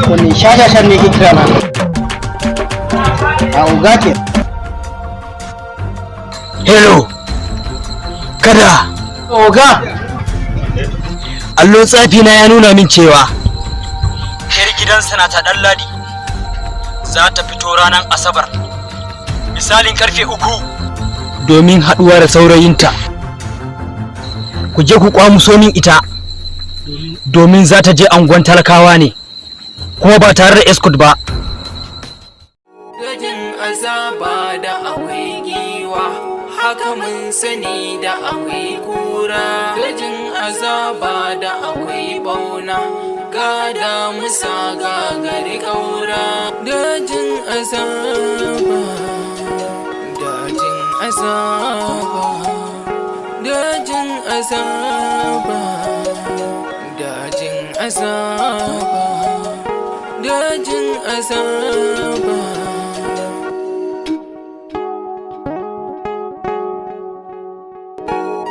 wani shashashan ne ke kira na a uga ke. Hello, kada Oga, allo tsafi na ya nuna min cewa yar gidansa na ta ɗan ladi za ta fito ranar asabar misalin karfe 3 domin haɗuwa da saurayinta. Ku je ku kwamuso min ita domin za ta je angon talakawa ne kuma ba tare da escort ba. Gajin azaba da akwai giwa, haka mun sani da akwai kura. Gajin azaba da akwai bauna, gada musa gagari kaura. Dajin azaba, dajin azaba, dajin azaba, dajin azaba, dajin azaba.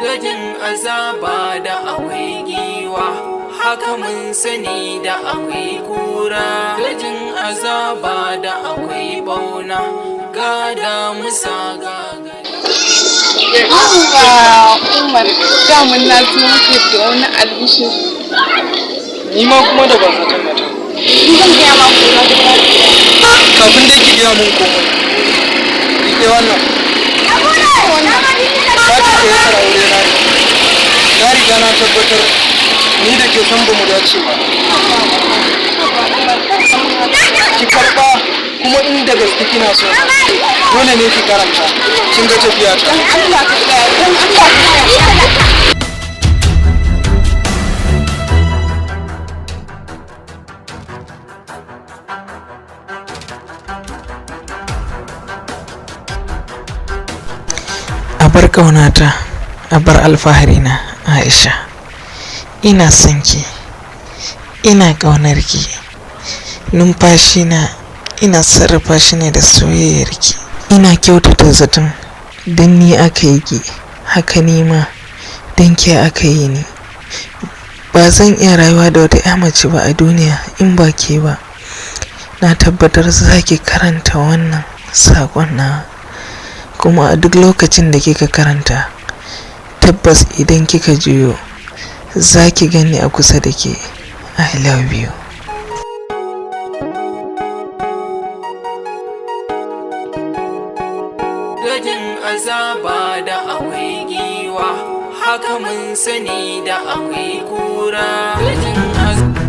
Dajin azaba da akwai giwa, haka mun sani da akwai kura. Dajin azaba da akwai bauna, gada musa gagari. Umar, damun na zo muke da wani albishir. ni ma kuma da ban fatan mata. Zan gaya ma kuma da Kafin dai ki gaya mun komai. Rike wannan. Ba ki ke yasar aure na ne. Na riga na tabbatar ni da ke san ba mu dace ba. Ki karba kuma inda gaske kina so. Dole ne ki karanta. Kin ga tafiya ta. Allah ka tsaya, don Allah ka tsaya. Abar ƙaunata, abar alfaharina Aisha, ina son ki, ina ƙaunar ki, numfashina ina sarrafa shi ne da soyayyar ki. Ina kyautata zaton don ni aka yi ki, haka ni ma don ke aka yi ni. Ba zan iya rayuwa da wata 'ya mace ba a duniya in ba ke ba. Na tabbatar za ki karanta wannan saƙon na, kuma a duk lokacin da kika karanta tabbas idan kika juyo za ki gani a kusa da ke. I love you. Dajin azaba da akwai giwa, haka mun sani da akwai kura. Dajin azaba.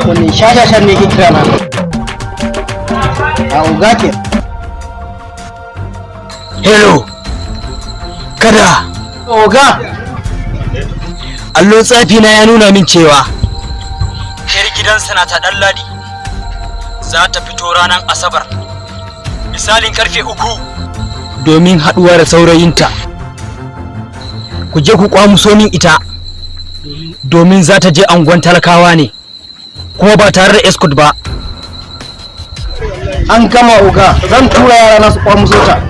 Wani shashashan ne ke kira na a uga ke. Hello, kada Oga, allo tsafi na ya nuna min cewa yar gidansa na ta ɗan ladi za ta fito ranar asabar misalin karfe 3 domin haɗuwa da saurayinta. Ku je ku kwamuso min ita domin za ta je angon talakawa ne kuma ba tare da escort ba. an gama oga, zan tura yara na su kwamuso ta.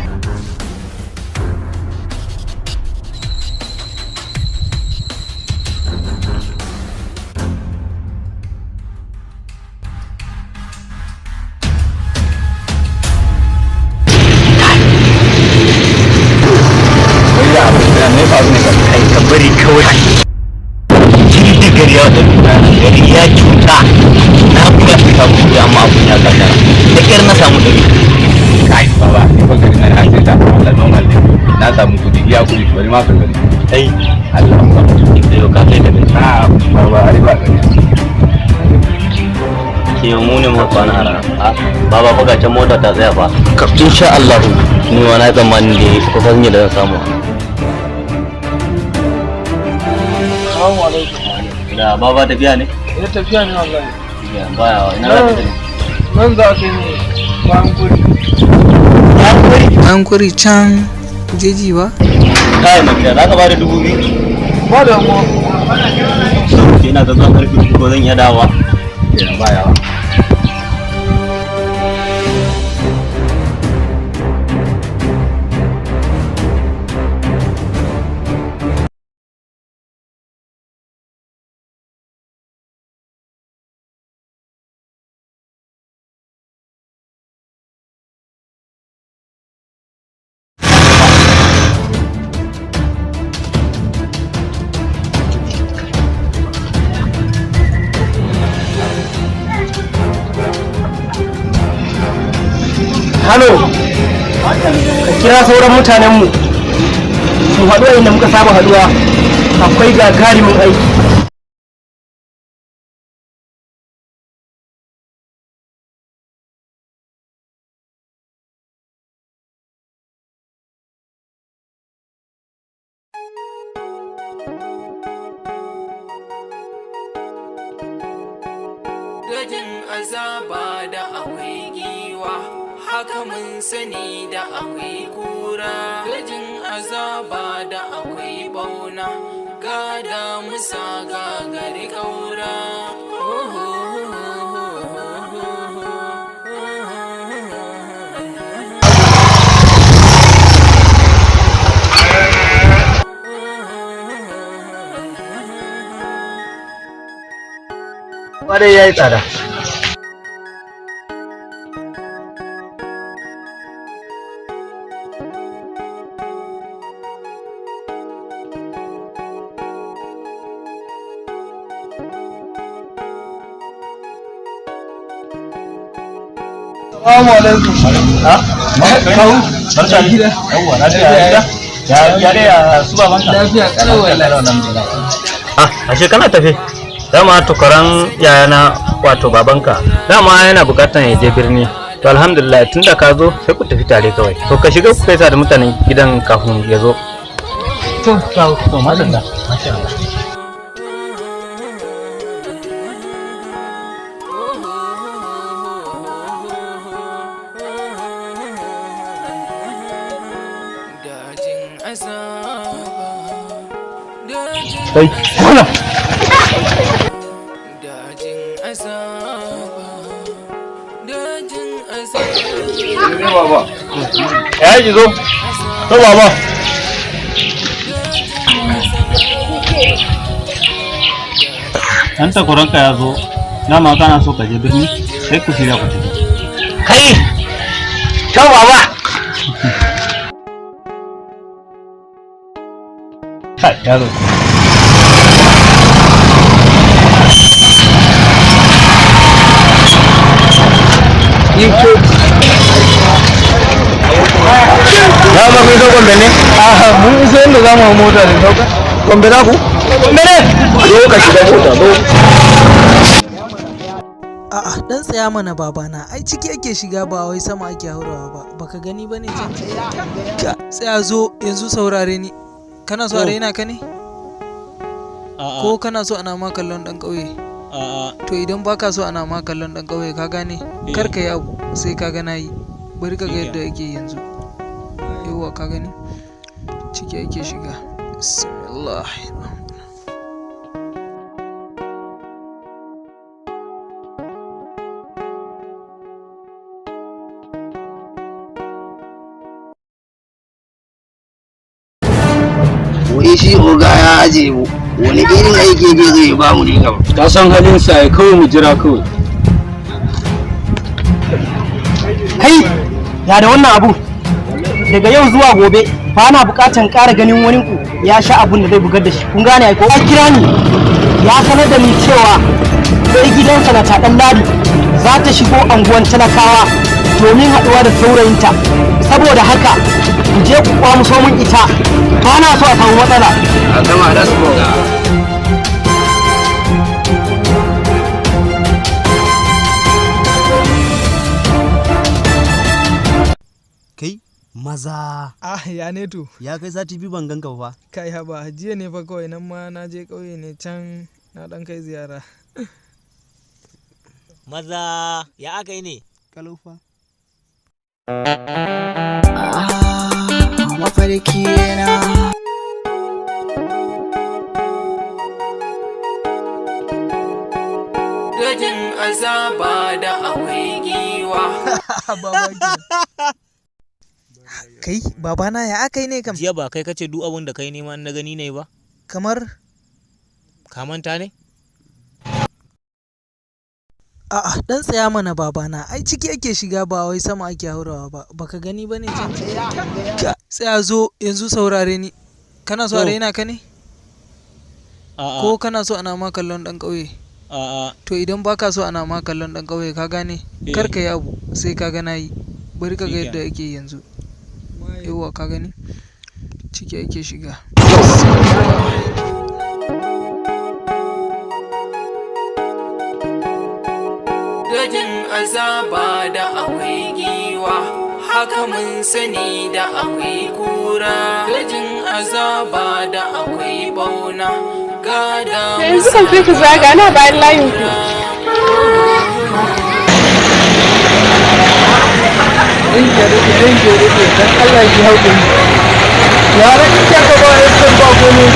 bari kawai jini da gari ya da gari ya cuta na buga su samu kudi amma abun ya gagara da kyar na samu dari. Kai baba ni ba gari na ya ce ta Allah normal ne na samu kudi iya kudi bari ma ka gari Kai Allah ba yau ka kai da kai ba riba ke mu ne mu kwana ara baba buga can mota ta tsaya fa insha Allah ni ma na tsammani da kusan da zan samu Assalamu alaikum. da baba tafiya ne Tafiya ne wallahi. ya baya ina za ka tafi Nan za ka yi bayan guri. An kuri can jeji ba? kai mai gida za ka ba da 2,000 Ba da mu. ina ga zuwa karfe 3 ko zan iya dawowa ya baya Halo, ka kira sauran mutanenmu su haɗu inda muka saba haɗuwa, akwai gagarumin aiki. Dajin azaba da akwai giwa, haka mun sani da akwai kura. Dajin azaba da akwai bauna, gada musa gagari kaura. Ƙwarai ya yi tsada. Assalamu alaikum. Kawu, barka gida. Yawwa, lafiya. Ya dai ya su babanka. Lafiya kalau wallahi. ashe kana tafe dama tukaran yayana wato babanka dama yana bukatan ya je birni to alhamdulillah tunda ka zo sai ku tafi tare kawai to ka shiga ku kaisa da mutanen gidan kafin ya zo To, kawu, to madalla. Masha Allah. Dajin azaba, dajin Kai, wannan. dajin azaba, dajin azaba. Ne baba. Ya yi zo. To baba. an takuranka ya zo dama kana so ka je birni sai ku shirya ku tafi Kai, to baba. Kai, yaro. Ya ba kai Gombe ne? Mun isa inda za mu hau mota ne sauka. Gombe za ku? Gombe ne. Zo ka shiga mota zo. A'a dan tsaya mana babana ai ciki ake shiga ba wai sama ake haurawa ba baka gani bane can ka tsaya zo yanzu saurare ni kana so a raina ka ne ko kana so ana ma kallon dan kauye to idan baka so ana ma kallon dan kauye ka gane kar ka yi abu sai ka ga nayi bari ka ga yadda yake yanzu yawa ka gani ciki ake shiga bismillah wai shi oga ya aje mu wani irin aiki ke zai ba mu ne kam ka san halin sa ya kawai mu jira kawai Kai, ya da wannan abu. Daga yau zuwa gobe, ba na bukatan ƙara ganin wani ku ya sha abun da zai bugar da shi. Kun gane ai ko? Ya kira ni, ya sanar da ni cewa sai gidansa na taɗan ladi za ta shigo anguwan talakawa domin haɗuwa da saurayinta. Saboda haka, ku je ku kwamuso min ita ba na so a samu matsala. A gama da su ga. Kai maza. Ya ne to. Ya kai sati biyu ban ganka ba. Kai haba jiya ne fa kawai nan ma na je ƙauye ne can na ɗan kai ziyara. Maza ya aka yi ne? Kalufa. Mafarki na. Dajin azaba da akwai giwa. Kai babana ya aka yi ne kam? Jiya ba kai kace duk abin da kai nema na gani ne ba? Kamar? Ka manta ne? A'a dan tsaya mana babana, ai ciki ake shiga ba wai sama ake haurawa ba, baka gani bane can tsaya zo yanzu saurare ni, kana so a raina ka ne? Ko kana so ana ma kallon dan ƙauye? To idan baka so ana ma kallon dan ƙauye ka gane, kar ka yi abu sai ka gana yi, bari ka ga yadda ake yanzu. Yawwa ka gani? Ciki ake shiga. Dajin azaba da akwai giwa, haka mun sani da akwai kura. Dajin azaba da akwai bauna, gada yanzu kan sai ku zaga na bayan layin ku. Dan Allah ki haƙuri. Yara kike ka ba yasan ba komai.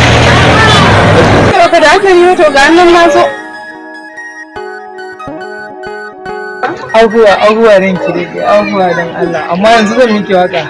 Ka da aka yi to ga nan na zo. Abubuwa ranki dai, abubuwa dan Allah, amma yanzu zan miki waka.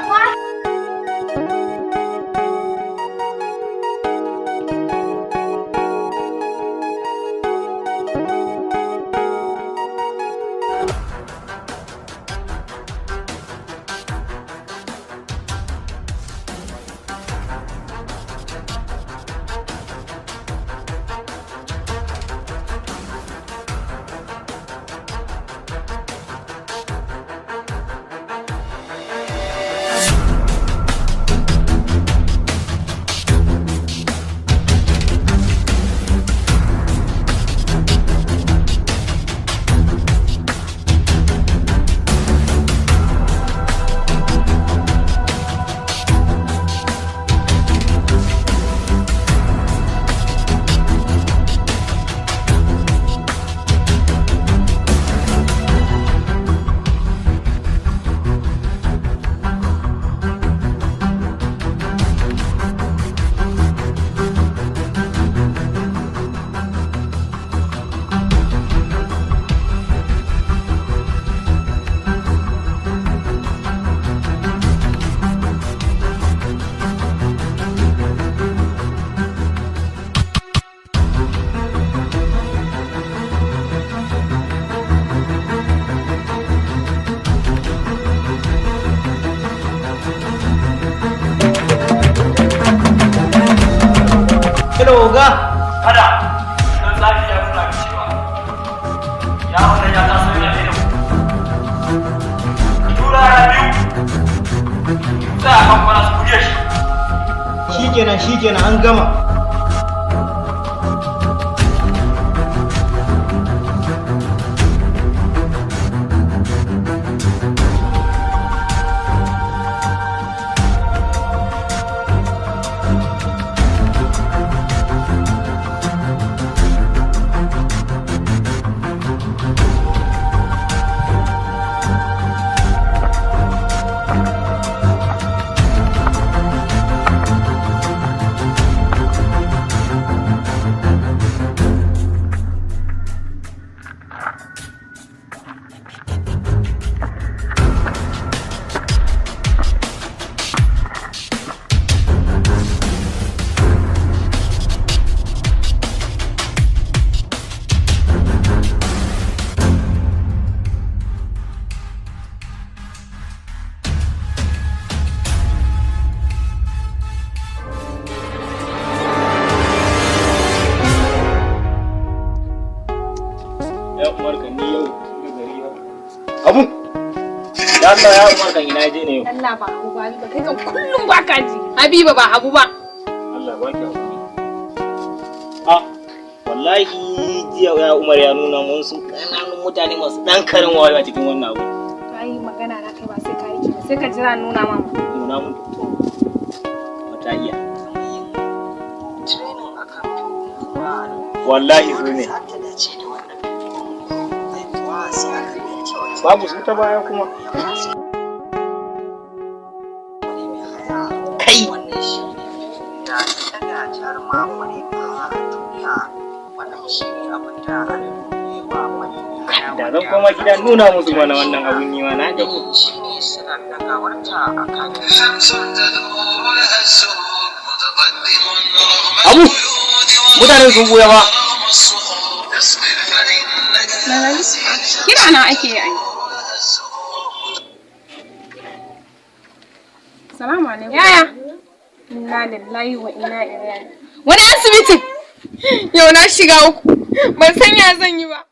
Oga. Kada, don zafi ya nuna min cewa ya wannan ya taso ya ne yau. Tura na biyu, za a kan kwana su buge shi. Shikenan an gama. Abu! Ya Allah ya umar kan ina je ne yau. Allah ba ku ba labari ba kai kan kullum ba ka ji. Habiba ba Habu ba. Allah ba ki hakuri. Wallahi jiya ya Umar ya nuna mun su kananun mutane masu dan karin wayo a cikin wannan abu. Kai magana na kai ba sai ka yi ba sai ka jira nuna mama. Nuna mun. Wata iya. Wallahi su ne. Babu su ta baya kuma. Kai. Da zan koma gida nuna musu mana wannan abun ni ma na gani. Abu, mutanen sun buya ba. Kira na ake yi. Salamu alaikum. Yaya? Inna lillahi wa inna ilaihi. Wani asibiti? Yau na shiga uku. Ban san ya zan yi ba.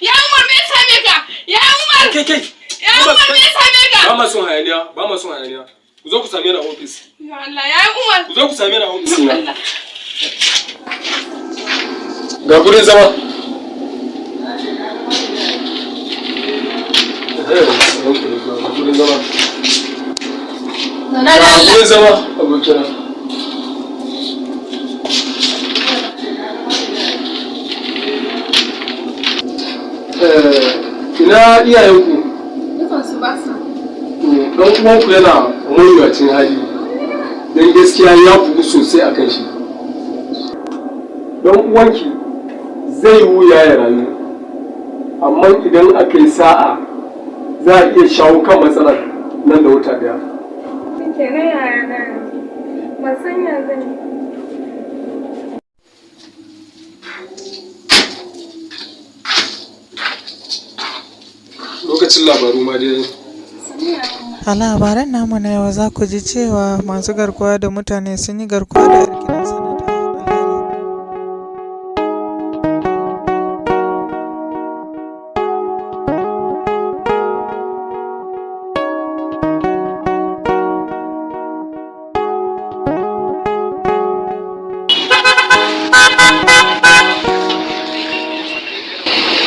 Ya Umar me ya same ka? Ya Umar! Kai. Ya Umar me ya same ka? Ba ma son hayaniya. Ku zo ku same ni a ofis. Ya Allah, ya Umar. Ku zo ku same ni a ofis na. Ga gurin zama. Gurin zama. Gurin zama abokina. Ina iyayenku? Dukansu ba sa. Don uwanku yana mawuyacin hali, don gaskiya ya bugu sosai a kan shi. Don uwanki zai wuya ya rayu, amma idan aka yi sa'a za a iya shawo kan matsalar nan da wata daya. Ke na yaya na ban san ya zan yi. Lokacin labaru ma dai. A labaran namu na yau za ku ji cewa masu garkuwa da mutane sun yi garkuwa da 'yar gidan sanata Alheri.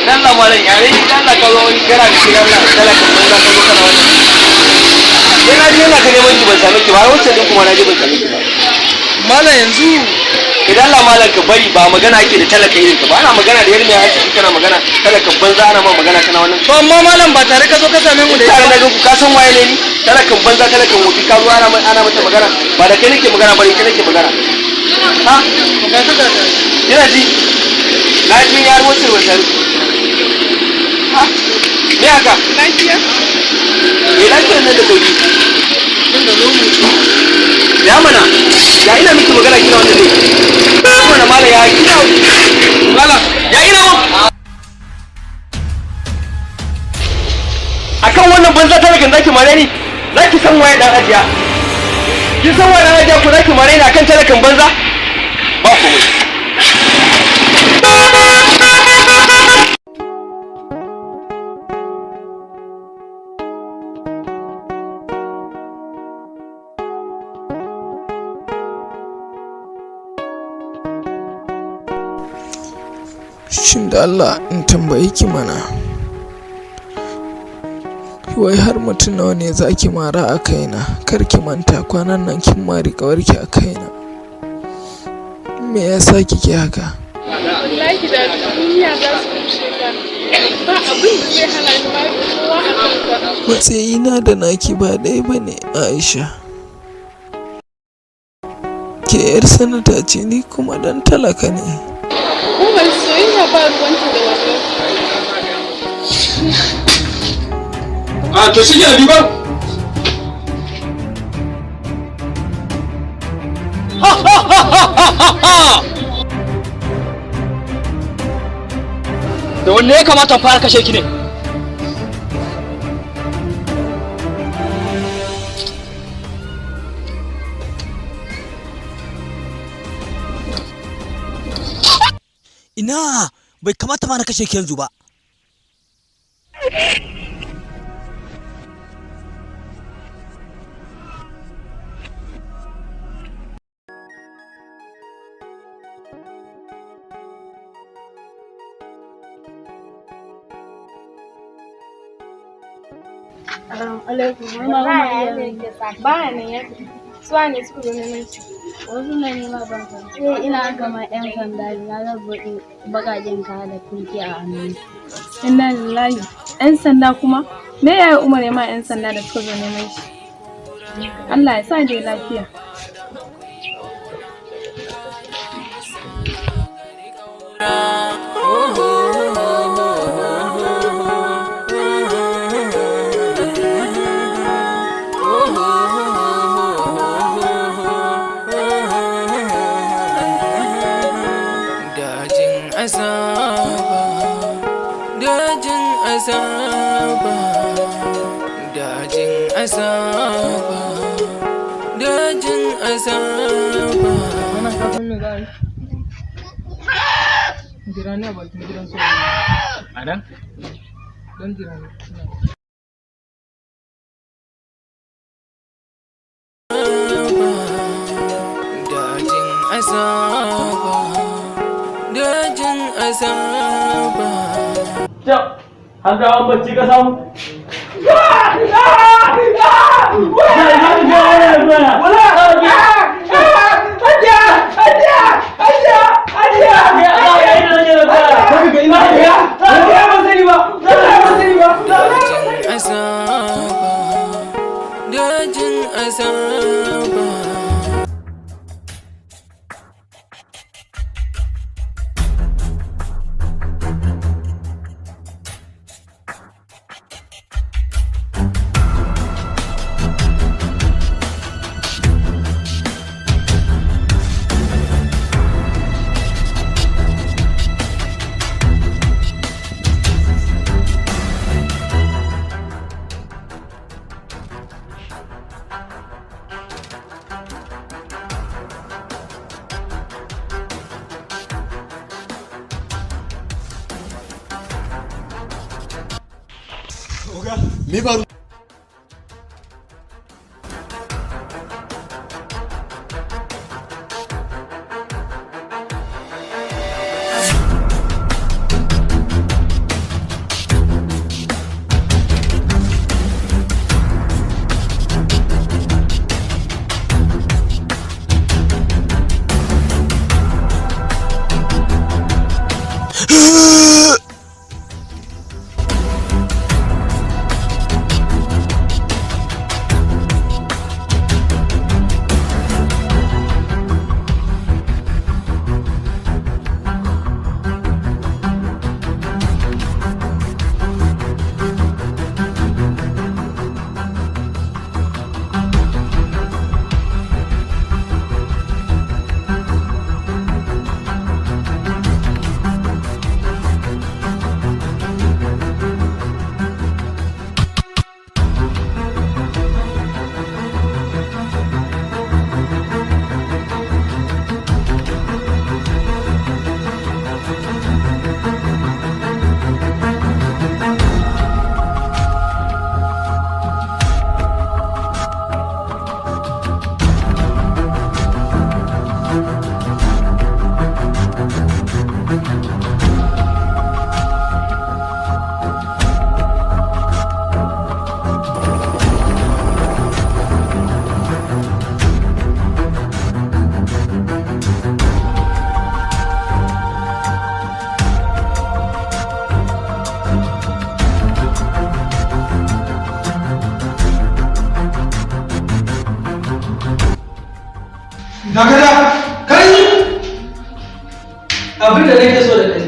Dan lamarin yare ni dan ka zo wani gara da kiran nan talaka mun za ka zo kana wannan. Yana ji yana ka neman ki ban same ki ba wacce din kuma na ji ban same ki ba. Malam yanzu idan Allah malam ka bari ba magana ake da talaka irin ka ba ana magana da yarmi a cikin kana magana talaka banza ana ma magana kana wannan. to amma malam ba tare ka zo ka same mu da tare da ku ka san waye ne ni talakan banza talakan wofi ka zo ana mata magana ba da kai nake magana ba da kai nake magana. Ha? Ga ka da. Yana ji na ji yar wacce wacce. Me haka? Lafiya? Lafiyar nan da sauri. Ya mana, ya ina miki magana kina wanda ne. Kuma na mala ya kina mala, ya ina mu. Akan wannan banza talakin zaki mare ni, zaki san waye dan ajiya. Kin san waye dan ajiya ko zaki mare ni akan talakin banza? Ba komai. Shin da Allah in tambayi ki mana, wai har mutum nawa ne za ki mara a kaina? Kar ki manta kwanan nan kin mari ƙawarki a kaina. Me yasa kike haka? Wallahi da duniya za su kushe ka. Ba abin da zai hana ni mari kowa a kanka. Matsayina da naki ba ɗaya ba ne, Aisha. Ke 'yar sanata ce, ni kuma ɗan talaka ne. Umar soyayya ba ruwanta da wannan. A to shi ya ba. Da wanne ya kamata fara kashe ki ne? Ina bai kamata ma na kashe ki yanzu ba. Baya nan ya fita. Suwa ne suka zo neman shi. Wasu na nema ban san. Ina gama 'yan sanda na zaɓi bagajen kaya da kunki a hannu. Inna lillahi. 'Yan sanda kuma? Me ya yi Umar ya ma 'yan sanda da suka zo neman shi? Allah ya sa dai lafiya. Dajin azaba. Wannan kafin me za a yi? Jira ne a bakin gidan su. A nan? Don jira ne. Dajin azaba. Dajin azaba. Har da an bacci ka samu? Dajin azaba. Me faru? Dakata, kai abin da nake so da kai.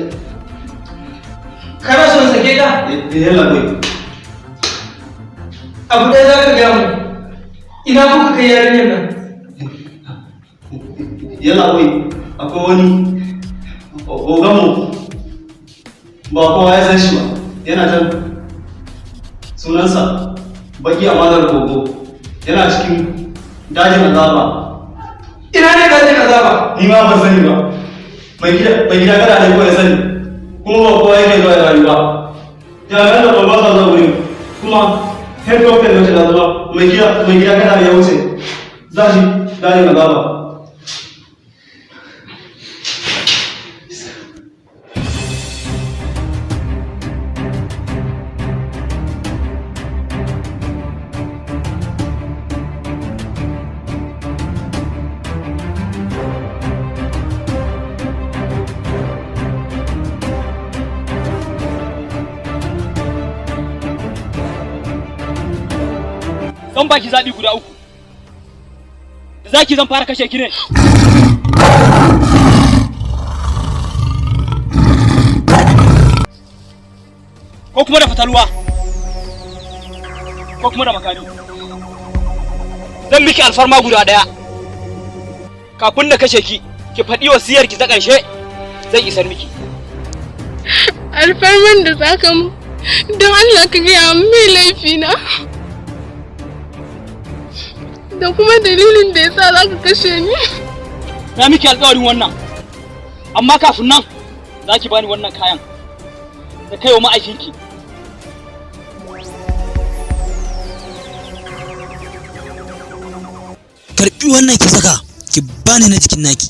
Kana son sake ka? Yalla bai. Abu ɗaya za ka gaya mu. Ina kuka kai yarinyar nan? Yalla bai. Akwai wani oganmu ba kowa ya san shi ba. Yana can sunansa baki amanar gogo. Yana cikin dajin azaba. Ina ne dajin azaba? Ni ma ban sani ba. Mai gida kada ne ko ya sani. Kuma ba kowa yake zuwa ya rayu ba. Jami'an da ba sa zuwa wurin. Kuma helicopter da ta zuwa mai gida kada ya wuce. Za shi dajin azaba. Zan baki zaɓi guda 3. Da zaki zan fara kashe ki ne. Ko kuma da fatalwa. Ko kuma da makani. Zan miki alfarma guda 1. Kafin na kashe ki, ki faɗi wasiyar ki ta ƙarshe zan isar miki. Alfarman da zaka mu don Allah ka gaya min laifina. Da kuma dalilin da yasa zaka kashe ni. Na miki alƙawarin wannan. Amma kafin nan zaki bani wannan kayan. Da kaiwa ma'aikinki. Karbi wannan ki saka, ki bani na jikin naki.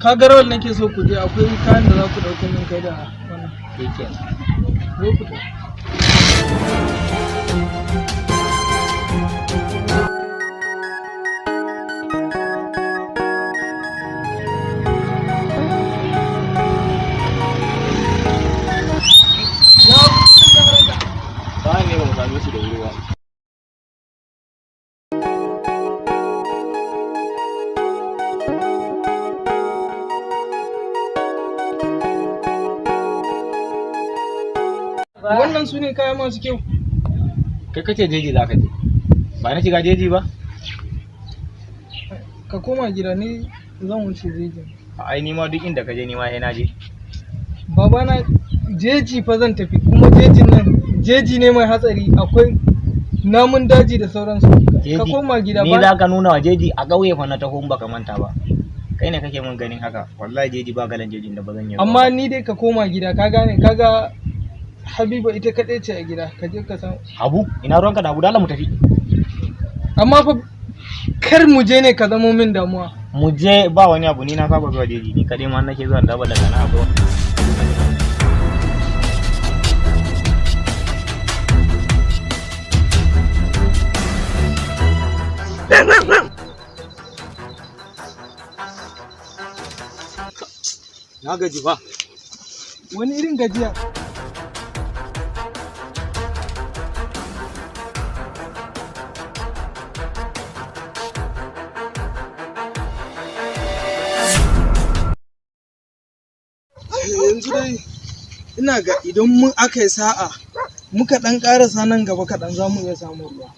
Kaga rawar nake so ku je, akwai kayan da za ku dauko min kai da wannan keke. Zo ku ta. Ba ne ba mu same shi da wuri ba. Wannan su ne kaya masu kyau. Kai kace jeji za ka je, ba na shiga jeji ba? Ka koma gida ne zan wuce jejin. Ai ni ma duk inda ka je ni ma sai na je. Baba na jeji fa zan tafi, kuma jejin nan jeji ne mai hatsari, akwai namun daji da sauransu. Ka koma gida ba. Ni za ka nuna wa jeji a ƙauye fa na taho in baka manta ba. Kai ne kake mun ganin haka, wallahi jeji ba galan jejin da ba zan yi. Amma ni dai ka koma gida, ka gane, kaga Habiba ita kaɗai ce a gida, ka je ka san. Habu, ina ruwanka da Habu, dala mu tafi. Amma fa kar mu je ne ka zamo min damuwa. Mu je ba wani abu, ni na saba zuwa jeji, ni kaɗai ma nake zuwa daba daga na abu. Na gaji ba. Wani irin gajiya? Yanzu dai ina ga idan mun aka yi sa'a muka dan karasa nan gaba kaɗan za mu iya samun ruwa.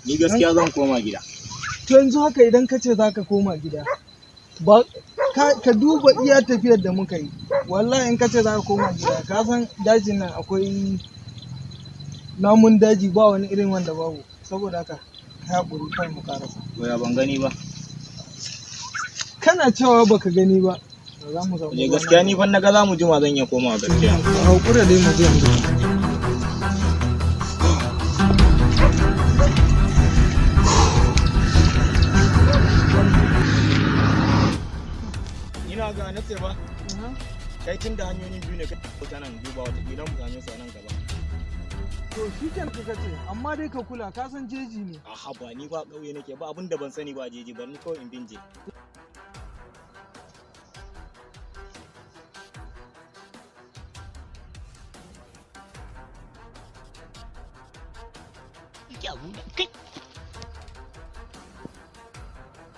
Ni gaskiya zan koma gida. To yanzu haka idan ka ce za ka koma gida ba ka duba iya tafiyar da muka yi, wallahi in ka ce za ka koma gida ka san dajin nan akwai namun daji ba wani irin wanda babu, saboda haka ka haƙuri kai mu karasa. To ya ban gani ba. Kana cewa baka gani ba. Za mu samu. Gaskiya ni fa naga za mu jima zan iya komawa gaskiya. Haƙura dai mu je yanzu. Ina ga na ce ba. Kai tun da hanyoyin biyu ne ka ta nan duba wata gidan mu same su nan gaba. To shi kan ka ce, amma dai ka kula, ka san jeji ne. Aha ba ni ba ƙauye nake ba, abin da ban sani ba jeji ba, ni kawai in binje.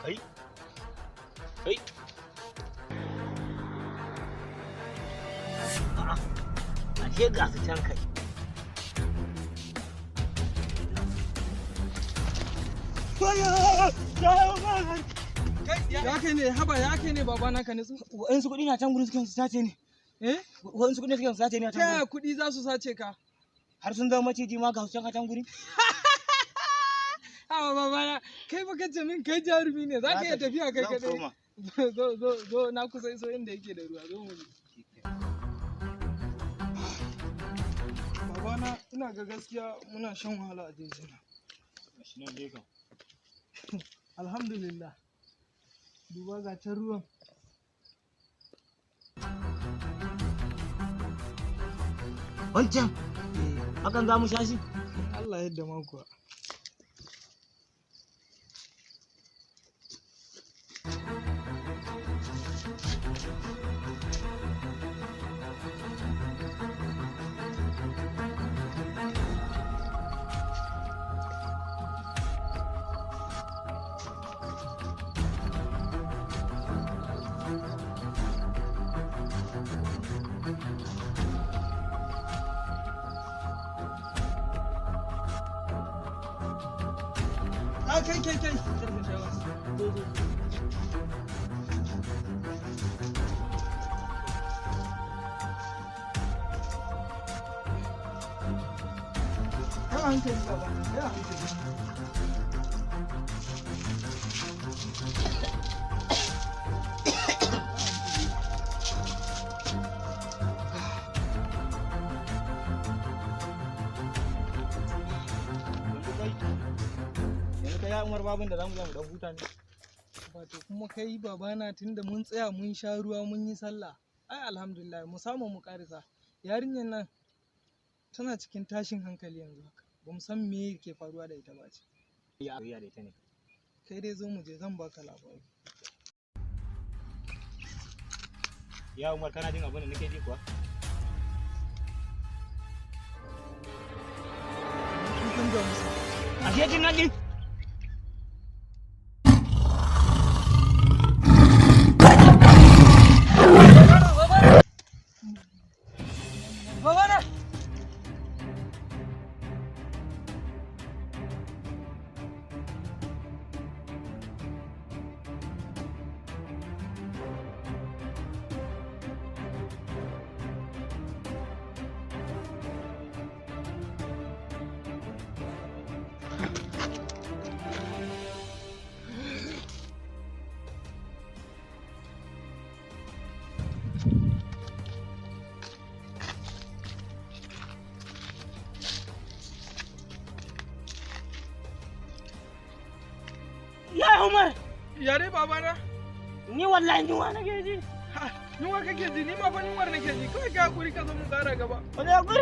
Kai kai ashe ga su can kai. Ya kai ne, haba ya kai ne babana ka nutsu. Wa'insu kuɗi na can gurin suke su sace ne. Eh? Wa'insu kuɗi suke su sace ne a can gurin. Ta kuɗi za su sace ka? har sun zama maciji ma ga hausan a can guri. Awa babana, kai baka ce min kai jarumi ne, za ka iya tafiya kai kaɗai. Zo na kusa iso inda yake da ruwa, zo mu je. Babana, ina ga gaskiya muna shan wahala a jejin nan. Alhamdulillah. Duba ga can ruwan. Wancan, hakan za mu sha shi? Allah yadda ma kuwa. Kai. Hankali baba, ya hankali. Ya Umar babin da zamu dan huta ne. Wato kuma kai babana tunda mun tsaya mun sha ruwa mun yi sallah. Ai alhamdulillah mu samu mu karisa. Yarinyar nan tana cikin tashin hankali yanzu haka. Bamu san me yake faruwa da ita ba ce. Ya da ita ne. Kai dai zo mu je zan baka labari. Ya Umar kana jin abin da nake ji kuwa? Ashe jin nan din. Ya Umar! Ya dai babana? Ni wallahi yunwa nake ji. Yunwa kake ji? Ni ma fa yunwar nake ji. Kawai ka hakuri ka zo mu ƙara gaba. Wani hakuri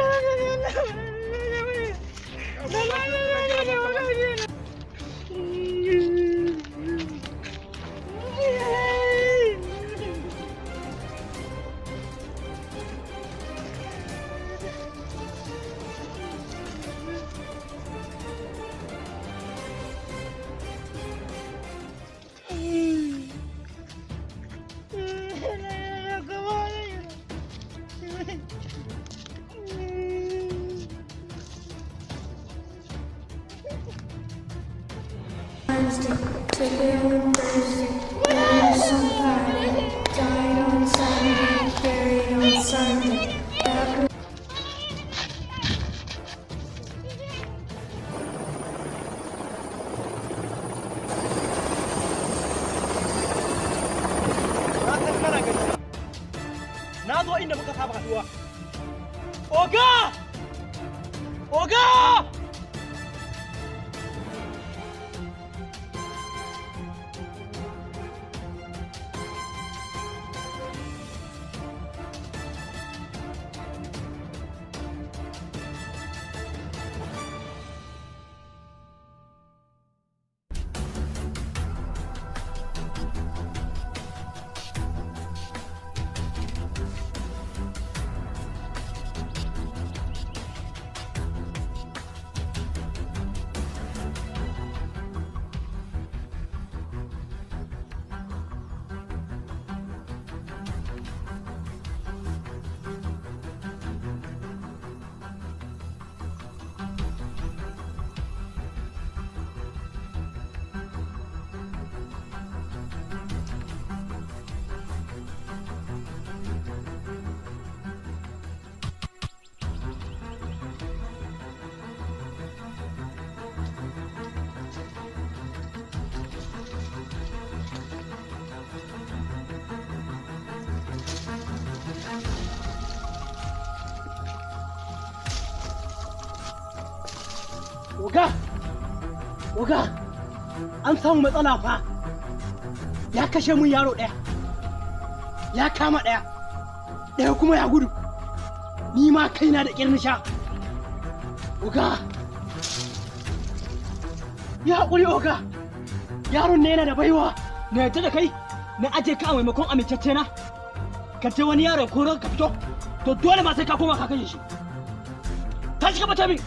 Today on Thursday, buried on Friday, died on Saturday, buried on Sunday. Na zo inda muka saba haduwa. Oga! Oga! Oga, an samu matsala fa. Ya kashe mun yaro ɗaya. Ya kama ɗaya. Ɗaya kuma ya gudu. Ni ma kaina da ƙyar sha. Oga. Ya haƙuri Oga. Yaron ne yana da baiwa. Na yadda da kai, na aje ka a maimakon amintacce na. Ka je wani yaron koron ka fito. To dole ma sai ka koma ka kashe shi. Tashi ka bata min.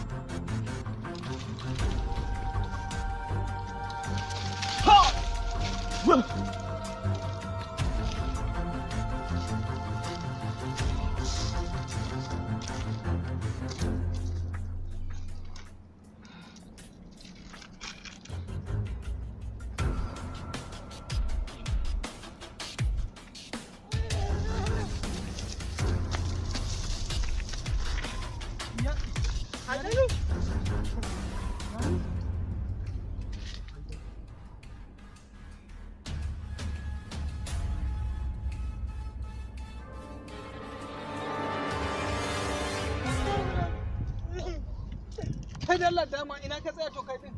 Kai da Allah dama ina ka tsaya to kai din.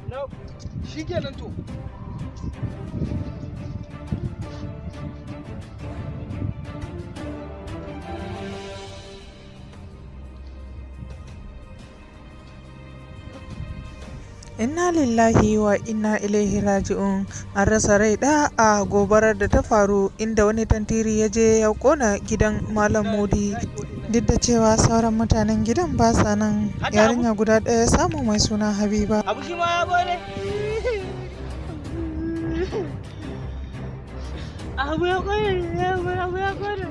No, shi kenan to. Inna lillahi wa inna ilaihi raji'un. An rasa rai ɗaya a gobarar da ta faru inda wani tantiri ya je ya kona gidan Malam Mudi. Duk da cewa sauran mutanen gidan ba sa nan, yarinya guda ɗaya samu mai suna Habiba. Abu shi ma ya gode. Abu ya gode, abu ya gode.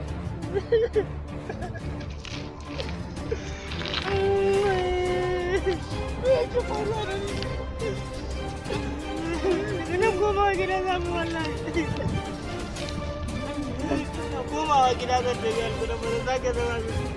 Ina komawa gida zamu wallahi. Ina komawa gida zan tafi alkuda ba zan sake zama gida.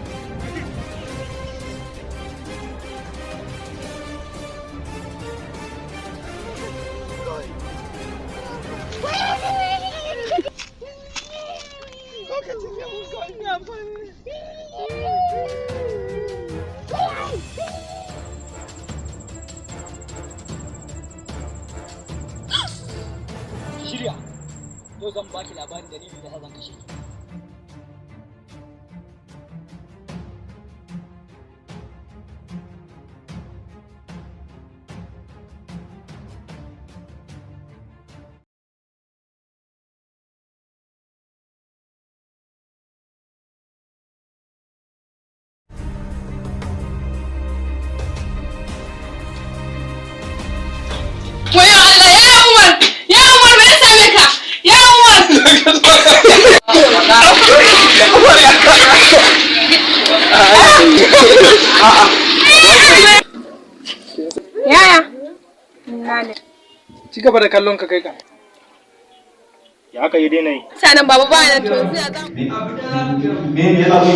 Shirya, yau zan baki labarin dalilin da zan kashe ki. Wayo Allah, ya Umar! Ya Umar, me ya same ka? Ya Umar! Yaya? Ci gaba da kallon ka kai ka. Ya aka yi daina yi. Sanan baba ba nan to sai za mu. Me ya zaɓi?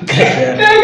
Kai